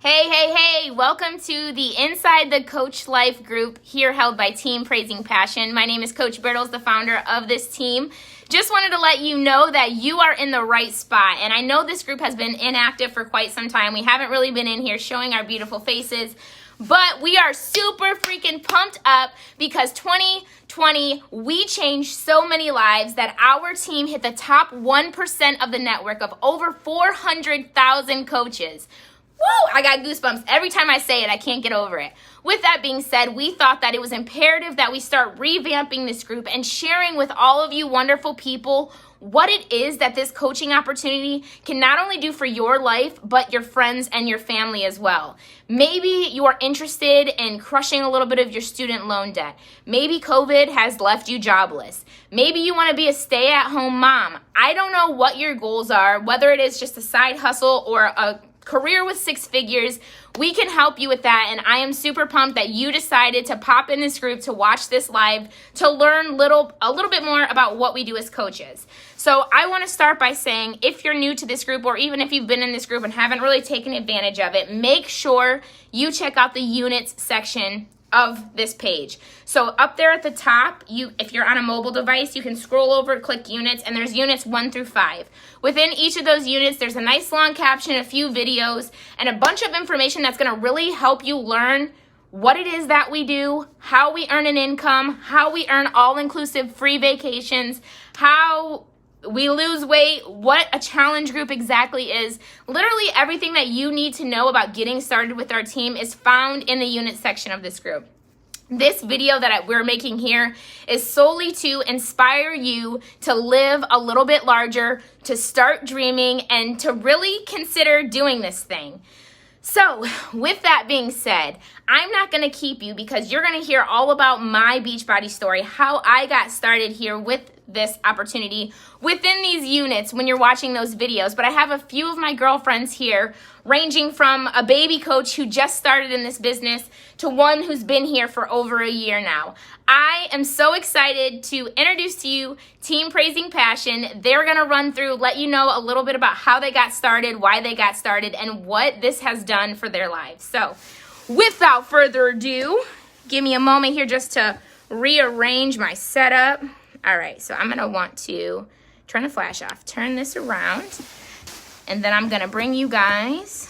Hey, welcome to the Inside the Coach Life group here held by Team Praising Passion. My name is Coach Bertles, the founder of this team. Just wanted to let you know that you are in the right spot. And I know this group has been inactive for quite some time. We haven't really been in here showing our beautiful faces, but we are super freaking pumped up because 2020, we changed so many lives that our team hit the top 1% of the network of over 400,000 coaches. Woo! I got goosebumps every time I say it. I can't get over it. With that being said, we thought that it was imperative that we start revamping this group and sharing with all of you wonderful people what it is that this coaching opportunity can not only do for your life, but your friends and your family as well. Maybe you are interested in crushing a little bit of your student loan debt. Maybe COVID has left you jobless. Maybe you want to be a stay-at-home mom. I don't know what your goals are, whether it is just a side hustle or a career with six figures. We can help you with that, and I am super pumped that you decided to pop in this group to watch this live to learn a little bit more about what we do as coaches. So I want to start by saying, if you're new to this group, or even if you've been in this group and haven't really taken advantage of it, make sure you check out the units section of this page. So up there at the top, if you're on a mobile device, you can scroll over, click units, and there's units 1 through 5. Within each of those units, there's a nice long caption, a few videos, and a bunch of information that's going to really help you learn what it is that we do, how we earn an income, how we earn all-inclusive free vacations, how we lose weight, what a challenge group exactly is. Literally everything that you need to know about getting started with our team is found in the unit section of this group. This video that we're making here is solely to inspire you to live a little bit larger, to start dreaming, and to really consider doing this thing. So with that being said, I'm not going to keep you because you're going to hear all about my Beachbody story, how I got started here with this opportunity within these units when you're watching those videos. But I have a few of my girlfriends here, ranging from a baby coach who just started in this business to one who's been here for over a year now. I am so excited to introduce to you Team Praising Passion. They're going to run through, let you know a little bit about how they got started, why they got started, and what this has done for their lives. So without further ado, give me a moment here just to rearrange my setup. All right, so I'm going to want to turn the flash off, turn this around, and then I'm going to bring you guys.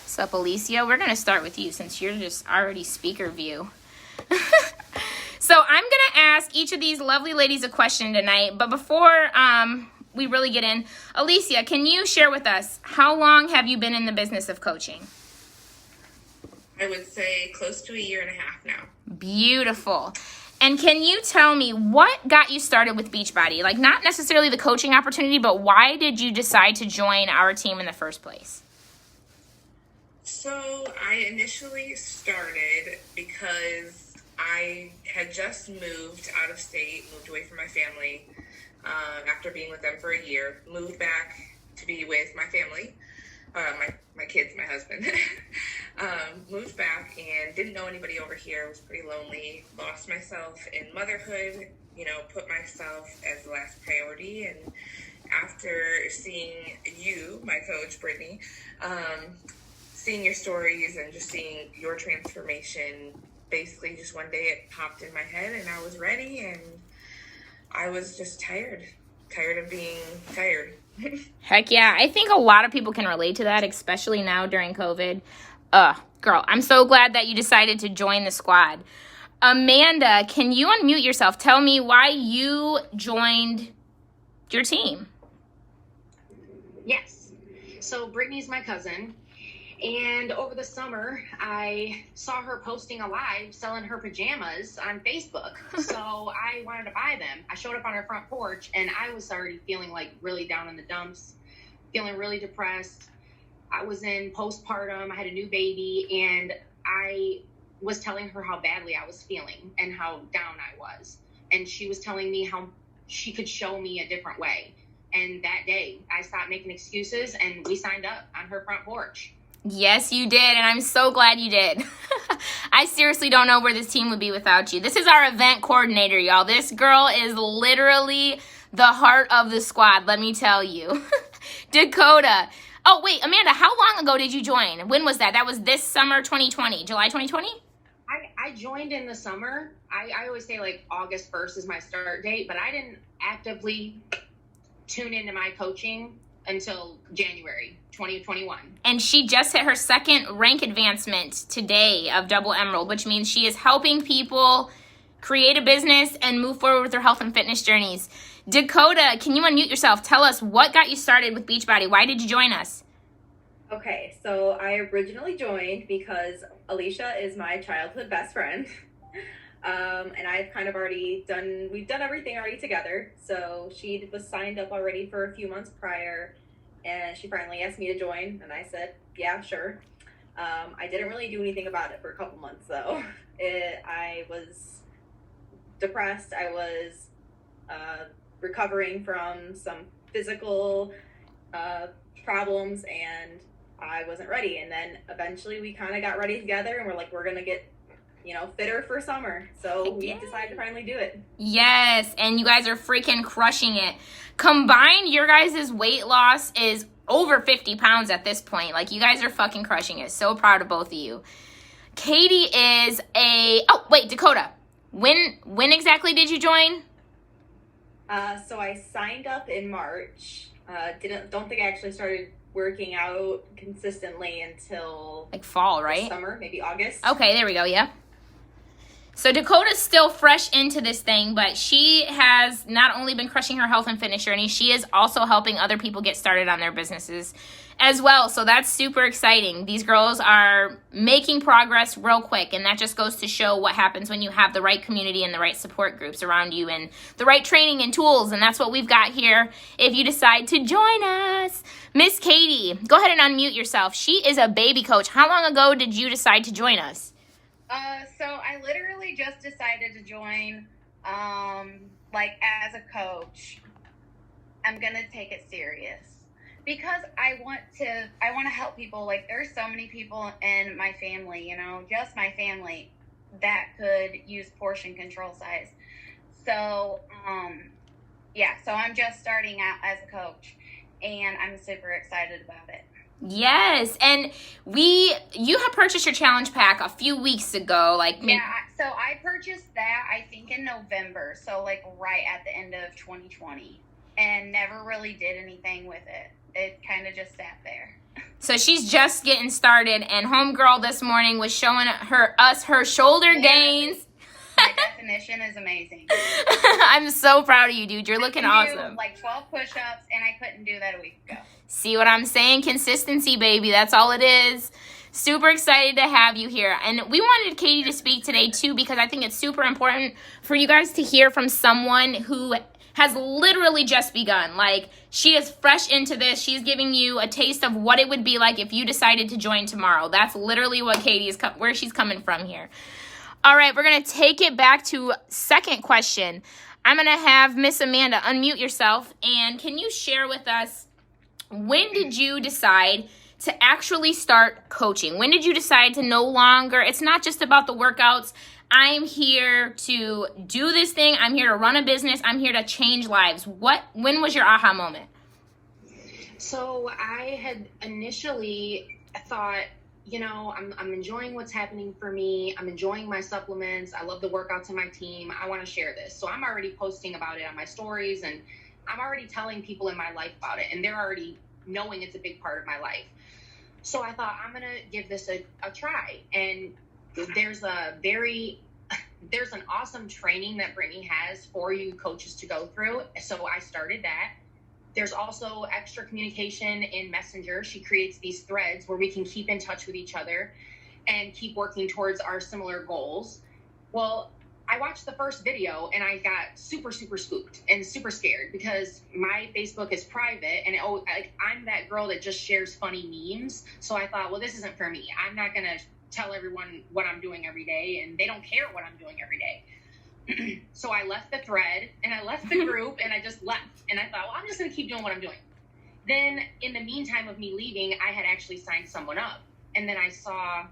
What's up, Alicia? We're going to start with you since you're just already speaker view. So I'm going to ask each of these lovely ladies a question tonight, but before we really get in, Alicia, can you share with us, how long have you been in the business of coaching? I would say close to a year and a half now. Beautiful. And can you tell me what got you started with Beachbody? Like, not necessarily the coaching opportunity, but why did you decide to join our team in the first place? So I initially started because I had just moved out of state, moved away from my family after being with them for a year, moved back to be with my family. My kids, my husband, moved back and didn't know anybody over here, was pretty lonely, lost myself in motherhood, put myself as the last priority. And after seeing you, my coach, Brittany, seeing your stories and just seeing your transformation, basically just one day it popped in my head and I was ready, and I was just tired of being tired. Heck yeah. I think a lot of people can relate to that, especially now during COVID. Girl, I'm so glad that you decided to join the squad. Amanda, can you unmute yourself? Tell me why you joined your team. Yes. So Brittany's my cousin. And over the summer, I saw her posting a live selling her pajamas on Facebook. So I wanted to buy them. I showed up on her front porch, and I was already feeling like really down in the dumps, feeling really depressed. I was in postpartum. I had a new baby, and I was telling her how badly I was feeling and how down I was. And she was telling me how she could show me a different way. And that day, I stopped making excuses, and we signed up on her front porch. Yes, you did, and I'm so glad you did. I seriously don't know where this team would be without you. This is our event coordinator, y'all. This girl is literally the heart of the squad, let me tell you. Dakota. Oh, wait, Amanda, how long ago did you join? When was that? That was this summer 2020, July 2020? I joined in the summer. I always say like August 1st is my start date, but I didn't actively tune into my coaching until January 2021. And she just hit her second rank advancement today of Double Emerald, which means she is helping people create a business and move forward with their health and fitness journeys. Dakota, can you unmute yourself? Tell us what got you started with Beachbody. Why did you join us? Okay, so I originally joined because Alicia is my childhood best friend. And I've kind of we've done everything already together. So she was signed up already for a few months prior, and she finally asked me to join, and I said, yeah, sure. I didn't really do anything about it for a couple months, though. I was depressed. I was recovering from some physical problems, and I wasn't ready. And then eventually we kind of got ready together, and we're like, we're going to get fitter for summer. So we decided to finally do it. Yes, and you guys are freaking crushing it. Combined, your guys' weight loss is over 50 pounds at this point. Like, you guys are fucking crushing it. So proud of both of you. Katie is Dakota. When exactly did you join? So I signed up in March. Don't think I actually started working out consistently until like fall, right? Summer, maybe August. Okay, there we go. Yeah. So Dakota's still fresh into this thing, but she has not only been crushing her health and fitness journey, she is also helping other people get started on their businesses as well. So that's super exciting. These girls are making progress real quick, and that just goes to show what happens when you have the right community and the right support groups around you and the right training and tools, and that's what we've got here if you decide to join us. Miss Katie, go ahead and unmute yourself. She is a baby coach. How long ago did you decide to join us? So I literally just decided to join, as a coach. I'm going to take it serious because I want to help people. Like, there's so many people in my family, just my family that could use portion control size. So, so I'm just starting out as a coach, and I'm super excited about it. Yes, and you have purchased your challenge pack a few weeks ago. So I purchased that, I think, in November, so right at the end of 2020, and never really did anything with it. It kind of just sat there. So she's just getting started, and homegirl this morning was showing us her shoulder gains. My definition is amazing. I'm so proud of you, dude. You're looking awesome. 12 push-ups, and I couldn't do that a week ago. See what I'm saying? Consistency, baby. That's all it is. Super excited to have you here. And we wanted Katie to speak today, too, because I think it's super important for you guys to hear from someone who has literally just begun. She is fresh into this. She's giving you a taste of what it would be like if you decided to join tomorrow. That's literally what Katie is, where she's coming from here. All right, we're going to take it back to second question. I'm going to have Miss Amanda unmute yourself. And can you share with us, when did you decide to actually start coaching? When did you decide to no longer, it's not just about the workouts. I'm here to do this thing. I'm here to run a business. I'm here to change lives. When was your aha moment? So I had initially thought, I'm enjoying what's happening for me. I'm enjoying my supplements. I love the workouts in my team. I want to share this. So I'm already posting about it on my stories, and I'm already telling people in my life about it, and they're already knowing it's a big part of my life. So I thought, I'm going to give this a try. And there's an awesome training that Brittany has for you coaches to go through. So I started that. There's also extra communication in Messenger. She creates these threads where we can keep in touch with each other and keep working towards our similar goals. Well, I watched the first video and I got super, super spooked and super scared because my Facebook is private, and I'm that girl that just shares funny memes. So I thought, well, this isn't for me. I'm not going to tell everyone what I'm doing every day, and they don't care what I'm doing every day. So I left the thread and I left the group and I just left. And I thought, well, I'm just going to keep doing what I'm doing. Then in the meantime of me leaving, I had actually signed someone up. And then I saw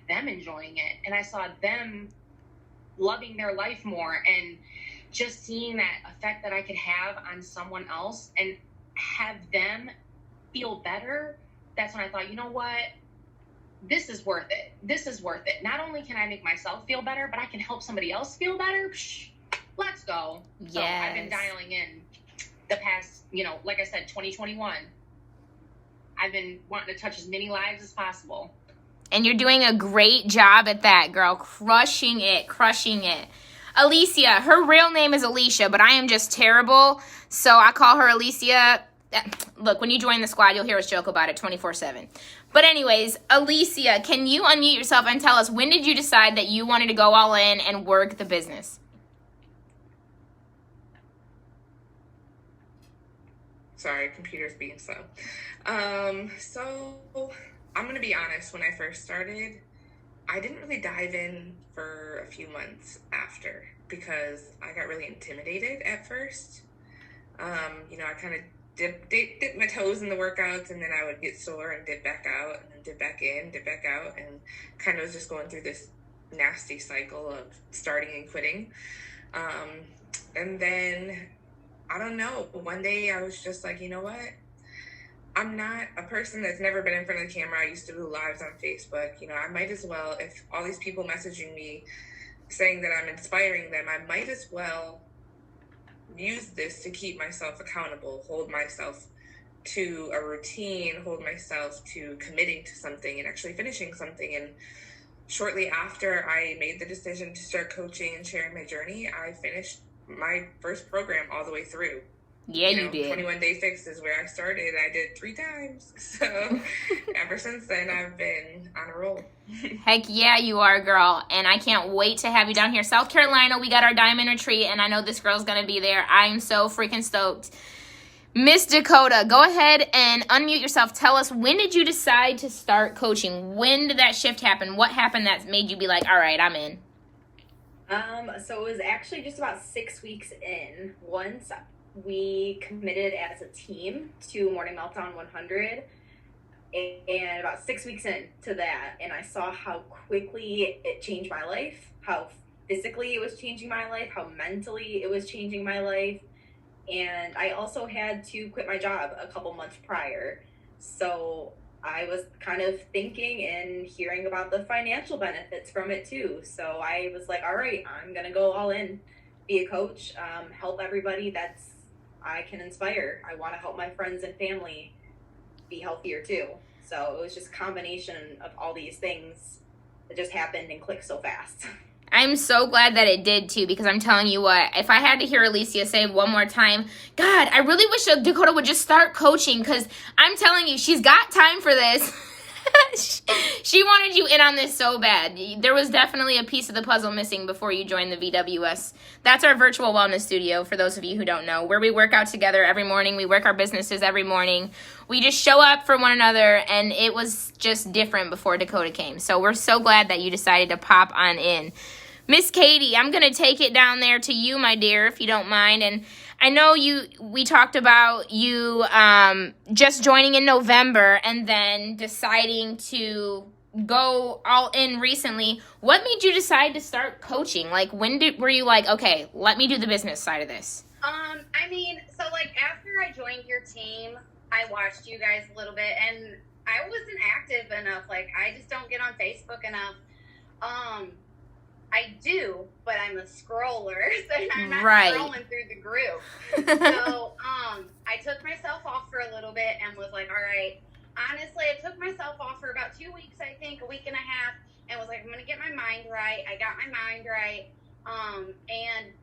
them enjoying it. And I saw them loving their life more, and just seeing that effect that I could have on someone else and have them feel better, that's when I thought, you know what? This is worth it. This is worth it. Not only can I make myself feel better, but I can help somebody else feel better. Let's go. Yes. So I've been dialing in the past, like I said, 2021. I've been wanting to touch as many lives as possible. And you're doing a great job at that, girl. Crushing it. Alicia, her real name is Alicia, but I am just terrible, so I call her Alicia. Look, when you join the squad, you'll hear us joke about it 24/7. But anyways, Alicia, can you unmute yourself and tell us, when did you decide that you wanted to go all in and work the business? Sorry, computer's being slow. So I'm going to be honest, when I first started, I didn't really dive in for a few months after because I got really intimidated at first. I kind of dip my toes in the workouts, and then I would get sore and dip back out, and then dip back in, dip back out, and kind of was just going through this nasty cycle of starting and quitting. And then, I don't know, one day I was just like, you know what? I'm not a person that's never been in front of the camera. I used to do lives on Facebook. I might as well, if all these people messaging me saying that I'm inspiring them, I might as well use this to keep myself accountable, hold myself to a routine, hold myself to committing to something and actually finishing something. And shortly after I made the decision to start coaching and sharing my journey, I finished my first program all the way through. Yeah, you did. 21 Day Fix is where I started. I did 3 times. So ever since then, I've been on a roll. Heck yeah, you are, girl. And I can't wait to have you down here. South Carolina, we got our Diamond Retreat, and I know this girl's going to be there. I'm so freaking stoked. Miss Dakota, go ahead and unmute yourself. Tell us, when did you decide to start coaching? When did that shift happen? What happened that made you be like, all right, I'm in? So it was actually just about 6 weeks in. Once we committed as a team to Morning Meltdown 100, and about 6 weeks into that, and I saw how quickly it changed my life, how physically it was changing my life, how mentally it was changing my life. And I also had to quit my job a couple months prior. So I was kind of thinking and hearing about the financial benefits from it too. So I was like, all right, I'm going to go all in, be a coach, help everybody that's I can inspire. I want to help my friends and family be healthier too. So it was just a combination of all these things that just happened and clicked so fast. I'm so glad that it did too, because I'm telling you what, if I had to hear Alicia say one more time, God, I really wish Dakota would just start coaching, because I'm telling you, she's got time for this. She wanted you in on this so bad. There was definitely a piece of the puzzle missing before you joined the VWS. That's our virtual wellness studio, for those of you who don't know, where we work out together every morning. We work our businesses every morning. We just show up for one another, and it was just different before Dakota came. So we're so glad that you decided to pop on in. Miss Katie, I'm going to take it down there to you, my dear, if you don't mind. And I know we talked about you just joining in November and then deciding to go all in recently. What made you decide to start coaching? Like, were you like, okay, let me do the business side of this? After I joined your team, I watched you guys a little bit, and I wasn't active enough. I just don't get on Facebook enough. I do, but I'm a scroller, so I'm not scrolling through the group. So I took myself off for a little bit and was like, all right. Honestly, I took myself off for about 2 weeks, I think, a week and a half, and was like, I'm going to get my mind right. I got my mind right. And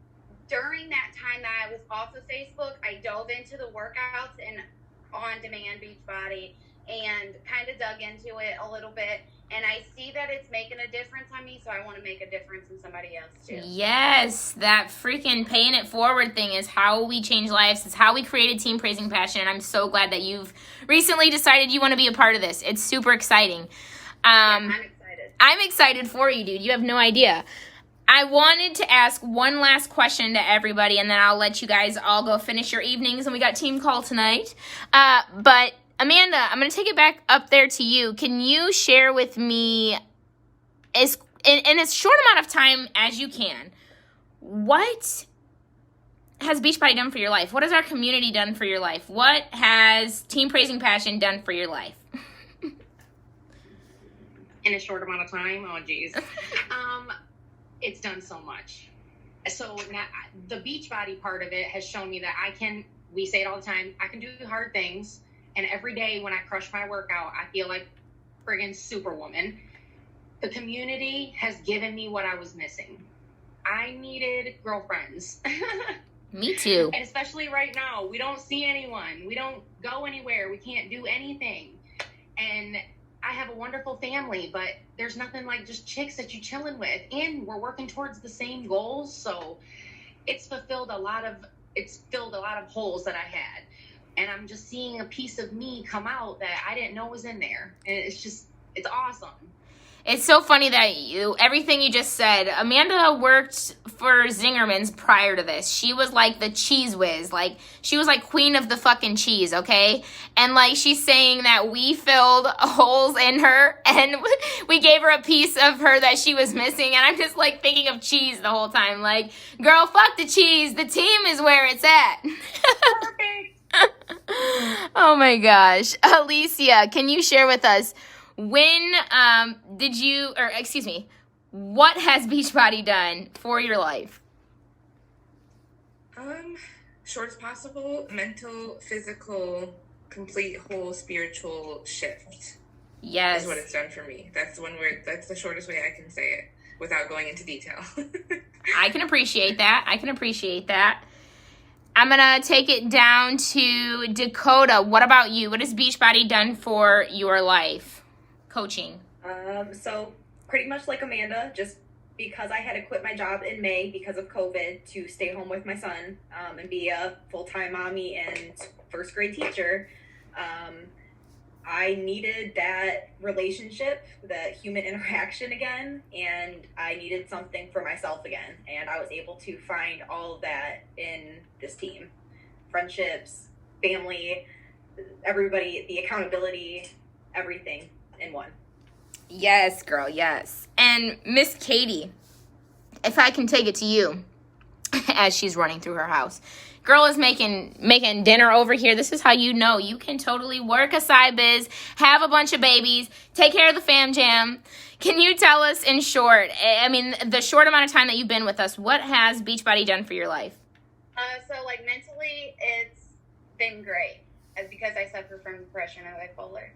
during that time that I was off of Facebook, I dove into the workouts and on-demand Beachbody and kind of dug into it a little bit. And I see that it's making a difference on me, so I want to make a difference in somebody else too. Yes, that freaking paying it forward thing is how we change lives. It's how we created Team Praising Passion, and I'm so glad that you've recently decided you want to be a part of this. It's super exciting. I'm excited. I'm excited for you, dude. You have no idea. I wanted to ask one last question to everybody, and then I'll let you guys all go finish your evenings, and we got team call tonight. But Amanda, I'm going to take it back up there to you. Can you share with me, in as short amount of time as you can, what has Beachbody done for your life? What has our community done for your life? What has Team Praising Passion done for your life? In a short amount of time, oh geez, it's done so much. So now, the Beachbody part of it has shown me that we say it all the time, I can do hard things, and every day when I crush my workout, I feel like friggin' superwoman. The community has given me what I was missing. I needed girlfriends. Me too. And especially right now, we don't see anyone. We don't go anywhere. We can't do anything. And I have a wonderful family, but there's nothing like just chicks that you're chilling with. And we're working towards the same goals. So it's filled a lot of holes that I had. And I'm just seeing a piece of me come out that I didn't know was in there. And it's awesome. It's so funny that everything you just said. Amanda worked for Zingerman's prior to this. She was like the cheese whiz. Like, she was like queen of the fucking cheese, okay? And like, she's saying that we filled holes in her and we gave her a piece of her that she was missing. And I'm just like thinking of cheese the whole time. Like, girl, fuck the cheese. The team is where it's at. Oh my gosh. Alicia, can you share with us, what has Beachbody done for your life? Short as possible, mental, physical, complete, whole, spiritual shift. Yes. Is what it's done for me. That's the shortest way I can say it without going into detail. I can appreciate that. I'm going to take it down to Dakota. What about you? What has Beachbody done for your life? Coaching. So pretty much like Amanda, just because I had to quit my job in May because of COVID to stay home with my son and be a full-time mommy and first grade teacher, I needed that relationship, that human interaction again, and I needed something for myself again. And I was able to find all of that in this team. Friendships, family, everybody, the accountability, everything in one. Yes, girl, yes. And Miss Katie, if I can take it to you, as she's running through her house. Girl is making dinner over here. This is how you know you can totally work a side biz, have a bunch of babies, take care of the fam jam. Can you tell us in short, I mean, the short amount of time that you've been with us, what has Beachbody done for your life? So like mentally, it's been great because I suffer from depression and bipolar.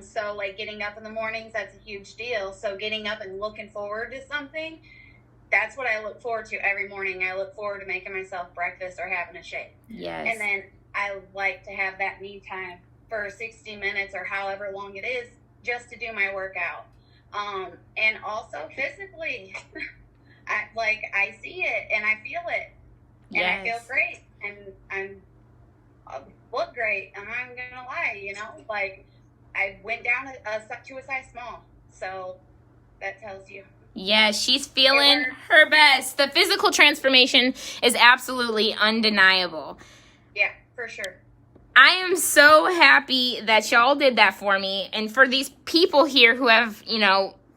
So like getting up in the mornings, that's a huge deal. So getting up and looking forward to something, that's what I look forward to every morning. I look forward to making myself breakfast or having a shake. Yes. And then I like to have that me time for 60 minutes or however long it is just to do my workout. And also physically, I see it and I feel it. And Yes. I feel great. And I look great. I'm not going to lie, like I went down to a size small. So that tells you. Yeah, she's feeling her best. The physical transformation is absolutely undeniable. Yeah, for sure. I am so happy that y'all did that for me. And for these people here who have,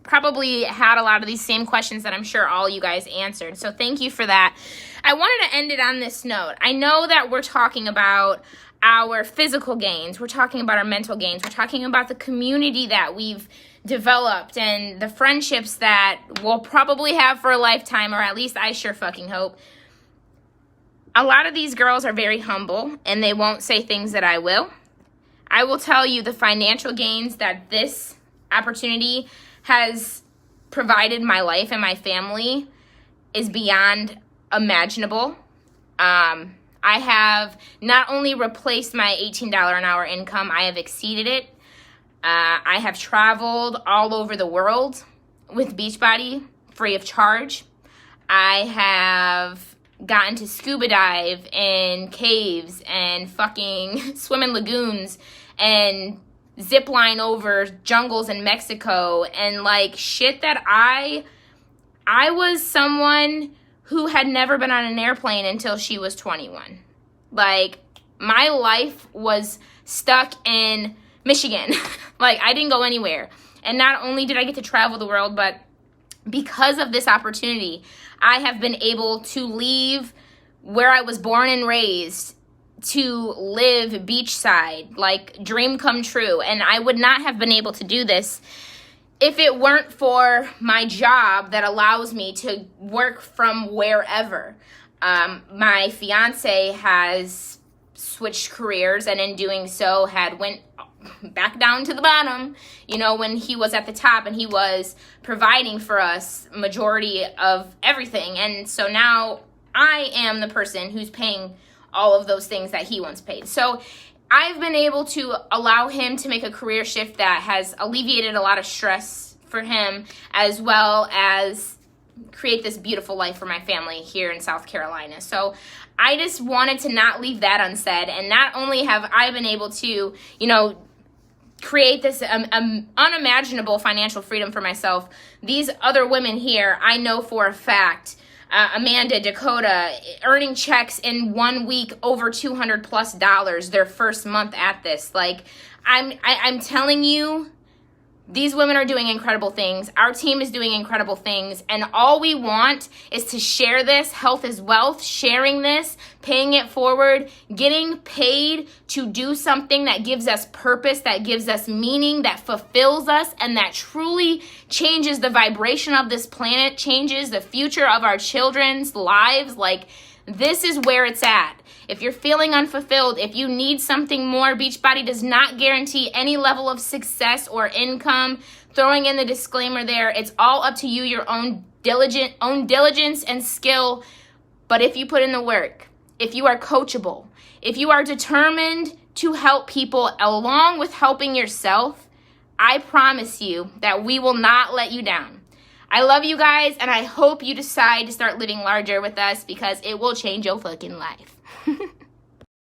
probably had a lot of these same questions that I'm sure all you guys answered. So thank you for that. I wanted to end it on this note. I know that we're talking about our physical gains. We're talking about our mental gains. We're talking about the community that we've developed and the friendships that we'll probably have for a lifetime, or at least I sure fucking hope. A lot of these girls are very humble and they won't say things that I will. I will tell you the financial gains that this opportunity has provided my life and my family is beyond imaginable. I have not only replaced my $18 an hour income, I have exceeded it. I have traveled all over the world with Beachbody free of charge. I have gotten to scuba dive in caves and fucking swim in lagoons and zip line over jungles in Mexico and like shit that I was someone who had never been on an airplane until she was 21. Like, my life was stuck in Michigan. Like, I didn't go anywhere. And not only did I get to travel the world, but because of this opportunity, I have been able to leave where I was born and raised to live beachside, like dream come true. And I would not have been able to do this if it weren't for my job that allows me to work from wherever. My fiance has switched careers, and in doing so had went back down to the bottom, you know, when he was at the top and he was providing for us majority of everything. And so now I am the person who's paying all of those things that he once paid. So I've been able to allow him to make a career shift that has alleviated a lot of stress for him, as well as create this beautiful life for my family here in South Carolina. So I just wanted to not leave that unsaid. And not only have I been able to, you know, create this unimaginable financial freedom for myself, these other women here, I know for a fact, Amanda, Dakota, earning checks in 1 week over $200+ their first month at this. Like, I'm telling you, these women are doing incredible things. Our team is doing incredible things. And all we want is to share this. Health is wealth. Sharing this, paying it forward, getting paid to do something that gives us purpose, that gives us meaning, that fulfills us, and that truly changes the vibration of this planet, changes the future of our children's lives. Like, this is where it's at. If you're feeling unfulfilled, if you need something more, Beachbody does not guarantee any level of success or income. Throwing in the disclaimer there, it's all up to you, your own diligence and skill. But if you put in the work, if you are coachable, if you are determined to help people along with helping yourself, I promise you that we will not let you down. I love you guys, and I hope you decide to start living larger with us, because it will change your fucking life.